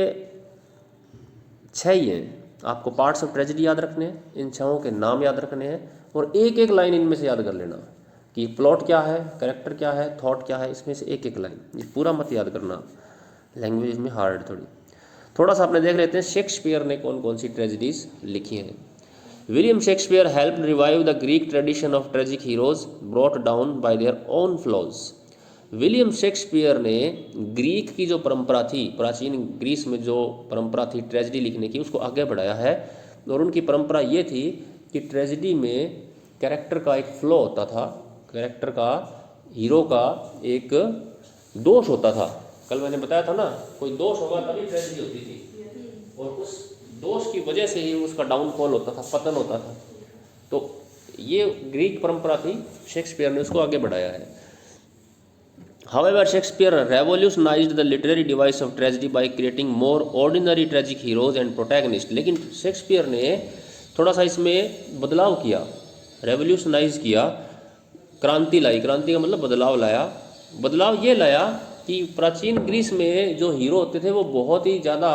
6 ही हैं। आपको parts of tragedy याद रखने हैं, इन छहों के नाम याद रखने हैं और एक एक लाइन इनमें से याद कर लेना कि प्लॉट क्या है, कैरेक्टर क्या है, थॉट क्या है, इसमें से एक एक लाइन, ये पूरा मत याद करना, लैंग्वेज में हार्ड थोड़ा सा अपने देख लेते हैं शेक्सपियर ने कौन कौन सी ट्रेजेडीज लिखी हैं। William Shakespeare helped revive the Greek tradition of tragic heroes brought down by their own flaws. William Shakespeare ने ग्रीक की जो परंपरा थी, प्राचीन ग्रीस में जो परंपरा थी ट्रेजेडी लिखने की, उसको आगे बढ़ाया है। और उनकी परंपरा ये थी कि ट्रेजेडी में कैरेक्टर का एक फ्लॉ होता था, कैरेक्टर का, हीरो का एक दोष होता था। कल मैंने बताया था ना, कोई दोष होगा तभी ट्रेजेडी होती थी, और उस दोष की वजह से ही उसका डाउनफॉल होता था, पतन होता था। तो ये ग्रीक परंपरा थी, शेक्सपियर ने उसको आगे बढ़ाया है। However, Shakespeare revolutionized the literary device of tragedy by creating more ordinary tragic heroes and protagonists. लेकिन शेक्सपियर ने थोड़ा सा इसमें बदलाव किया, रेवोल्यूशनाइज किया, क्रांति लाई। क्रांति का मतलब बदलाव लाया। बदलाव ये लाया कि प्राचीन ग्रीस में जो हीरो होते थे वो बहुत ही ज़्यादा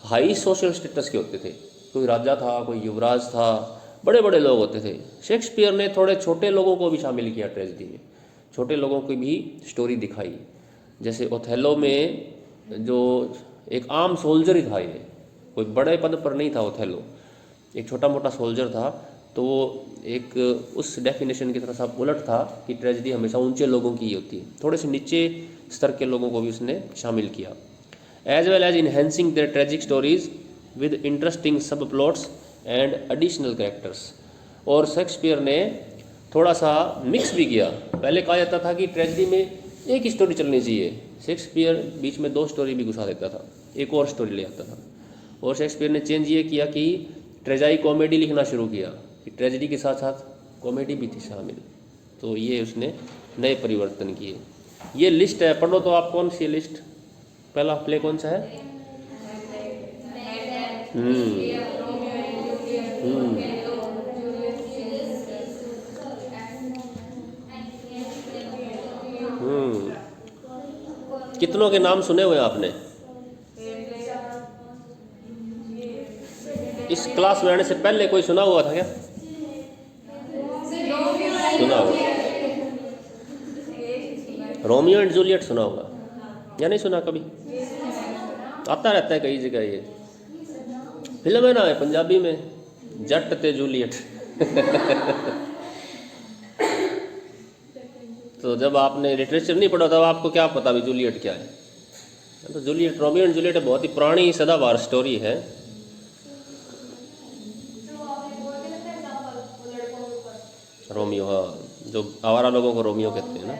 हाई सोशल स्टेटस के होते थे। कोई राजा था, कोई युवराज था, बड़े बड़े लोग होते थे। शेक्सपियर ने थोड़े छोटे लोगों को भी शामिल किया ट्रेजेडी में, छोटे लोगों की भी स्टोरी दिखाई। जैसे ओथेलो में जो एक आम सोल्जर ही था, ये कोई बड़े पद पर नहीं था ओथेलो, एक छोटा मोटा सोल्जर था। तो वो एक उस डेफिनेशन की तरह सा उलट था कि ट्रेजेडी हमेशा ऊंचे लोगों की ही होती है, थोड़े से नीचे स्तर के लोगों को भी उसने शामिल किया। As well as enhancing their tragic stories with interesting sub plots and additional characters. और शेक्सपियर ने थोड़ा सा मिक्स भी किया। पहले कहा जाता था कि ट्रेजेडी में एक ही स्टोरी चलनी चाहिए, शेक्सपियर बीच में 2 स्टोरी भी घुसा देता था, एक और स्टोरी ले आता था। और शेक्सपियर ने चेंज ये किया कि ट्रेजाई कॉमेडी लिखना शुरू किया, कि ट्रेजेडी के साथ साथ कॉमेडी भी थी शामिल। तो ये उसने नए परिवर्तन किए। ये लिस्ट है, पढ़ो तो आप। कौन सी लिस्ट? पहला प्ले कौन सा है? कितनों के नाम सुने हुए आपने? इस क्लास में आने से पहले कोई सुना हुआ था क्या? सुना होगा। रोमियो एंड जूलियट सुना होगा या नहीं सुना? कभी आता रहता है कई जगह, ये फिल्म है ना, पंजाबी में, जट ते जूलियट। तो जब आपने लिटरेचर नहीं पढ़ा तब आपको क्या पता भी जूलियट क्या है? तो जूलियट, रोमियो एंड जूलियट बहुत ही पुरानी सदाबहार स्टोरी है। रोमियो, हाँ, जो आवारा लोगों को रोमियो कहते हैं ना।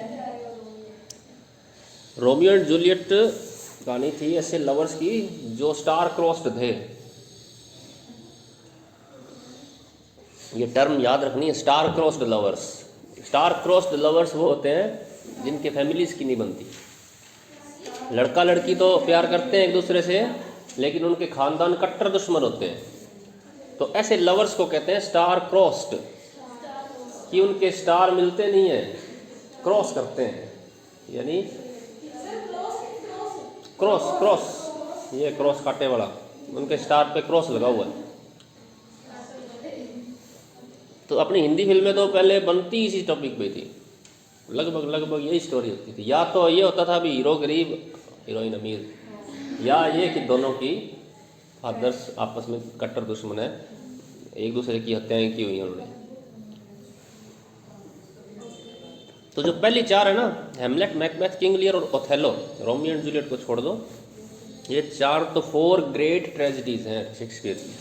रोमियो एंड जूलियट कहानी थी ऐसे लवर्स की जो स्टार क्रॉस्ड थे। ये टर्म याद रखनी है, star crossed lovers. Star crossed lovers वो होते हैं जिनके फैमिलीज की नहीं बनती। लड़का लड़की तो प्यार करते हैं एक दूसरे से, लेकिन उनके खानदान कट्टर दुश्मन होते हैं। तो ऐसे लवर्स को कहते हैं स्टार क्रॉस्ड, कि उनके स्टार मिलते नहीं हैं, क्रॉस करते हैं, यानी क्रॉस, ये क्रॉस काटे वाला, उनके स्टार पे क्रॉस लगा हुआ है। तो अपनी हिंदी फिल्में तो पहले बनती इसी टॉपिक पे थी, लगभग यही स्टोरी होती थी। या तो ये होता था भी हीरो गरीब, हीरोइन अमीर, या ये कि दोनों की फादर्स आपस में कट्टर दुश्मन है, एक दूसरे की हत्याएं की हुई हैं उन्होंने। तो जो पहली 4 है ना, हैमलेट, मैकबेथ, किंग लियर और ओथेलो, रोमियो एंड जूलियट को छोड़ दो, ये 4 तो 4 ग्रेट ट्रेजेडीज हैं शेक्सपियर की।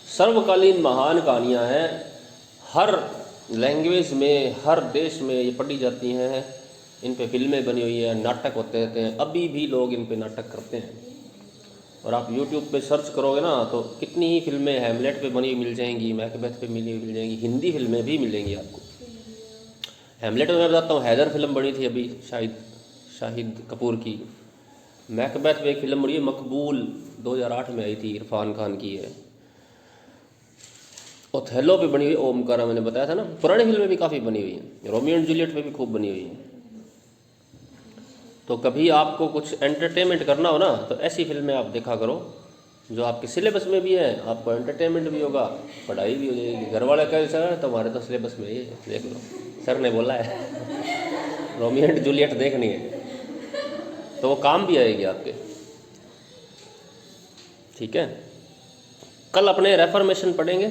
सर्वकालीन महान कहानियाँ हैं, हर लैंग्वेज में, हर देश में ये पढ़ी जाती हैं, इन पे फिल्में बनी हुई हैं, नाटक होते रहते हैं, अभी भी लोग इन पे नाटक करते हैं। और आप YouTube पे सर्च करोगे ना तो कितनी ही फिल्में हैमलेट पे बनी हुई मिल जाएंगी, मैकबेथ पे मिली हुई मिल जाएंगी, हिंदी फिल्में भी मिलेंगी आपको। हैमलेट में मैं बताता हूँ, हैदर फिल्म बनी थी अभी शाहिद कपूर की। मैकबेथ पे एक फिल्म बनी है मकबूल, 2008 में आई थी, इरफान खान की है। ओथेलो पे बनी हुई ओमकारा, मैंने बताया था ना। पुरानी फिल्में भी काफ़ी बनी हुई हैं, रोमियो एंड जूलियट पे भी खूब बनी हुई हैं। तो कभी आपको कुछ एंटरटेनमेंट करना हो ना तो ऐसी फिल्में आप देखा करो, जो आपके सिलेबस में भी है, आपको एंटरटेनमेंट भी होगा, पढ़ाई भी हो जाएगी। घर वाले कह सर तुम्हारे तो सिलेबस में ये देख लो, सर ने बोला है रोमियो एंड जूलियट देखनी है, तो वो काम भी आएगी आपके। ठीक है, कल अपने रेफर्मेशन पढ़ेंगे।